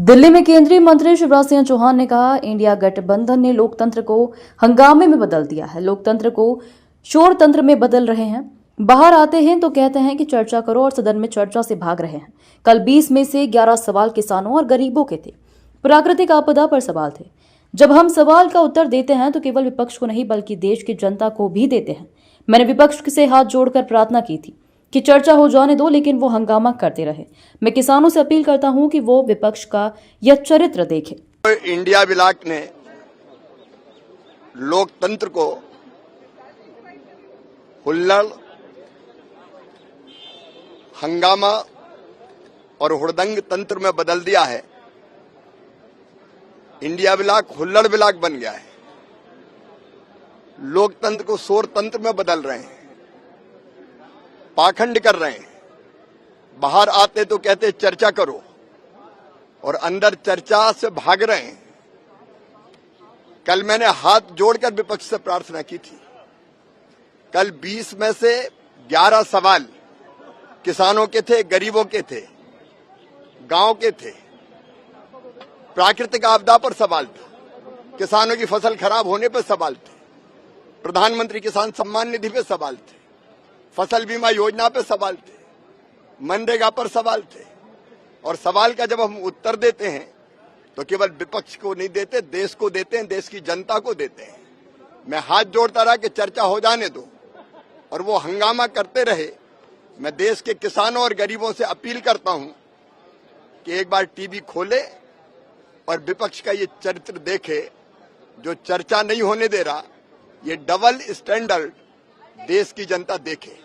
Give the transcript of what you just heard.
दिल्ली में केंद्रीय मंत्री शिवराज सिंह चौहान ने कहा, इंडिया गठबंधन ने लोकतंत्र को हंगामे में बदल दिया है। लोकतंत्र को शोर तंत्र में बदल रहे हैं। बाहर आते हैं तो कहते हैं कि चर्चा करो और सदन में चर्चा से भाग रहे हैं। कल 20 में से 11 सवाल किसानों और गरीबों के थे। प्राकृतिक आपदा पर सवाल थे। जब हम सवाल का उत्तर देते हैं तो केवल विपक्ष को नहीं बल्कि देश की जनता को भी देते हैं। मैंने विपक्ष से हाथ जोड़कर प्रार्थना की थी कि चर्चा हो जाने दो, लेकिन वो हंगामा करते रहे। मैं किसानों से अपील करता हूं कि वो विपक्ष का यह चरित्र देखें। इंडिया ब्लॉक ने लोकतंत्र को हुल्लड़, हंगामा और हुड़दंग तंत्र में बदल दिया है। इंडिया ब्लॉक हुल्लड़ ब्लॉक बन गया है। लोकतंत्र को शोर तंत्र में बदल रहे हैं, पाखंड कर रहे हैं। बाहर आते तो कहते चर्चा करो और अंदर चर्चा से भाग रहे हैं। कल मैंने हाथ जोड़कर विपक्ष से प्रार्थना की थी। कल 20 में से 11 सवाल किसानों के थे, गरीबों के थे, गांव के थे। प्राकृतिक आपदा पर सवाल था, किसानों की फसल खराब होने पर सवाल थे, प्रधानमंत्री किसान सम्मान निधि पे सवाल थे, फसल बीमा योजना पे सवाल थे, मनरेगा पर सवाल थे। और सवाल का जब हम उत्तर देते हैं तो केवल विपक्ष को नहीं देते, देश को देते हैं, देश की जनता को देते हैं। मैं हाथ जोड़ता रहा कि चर्चा हो जाने दो और वो हंगामा करते रहे। मैं देश के किसानों और गरीबों से अपील करता हूं कि एक बार टीवी खोले और विपक्ष का ये चरित्र देखे, जो चर्चा नहीं होने दे रहा। ये डबल स्टैंडर्ड देश की जनता देखे।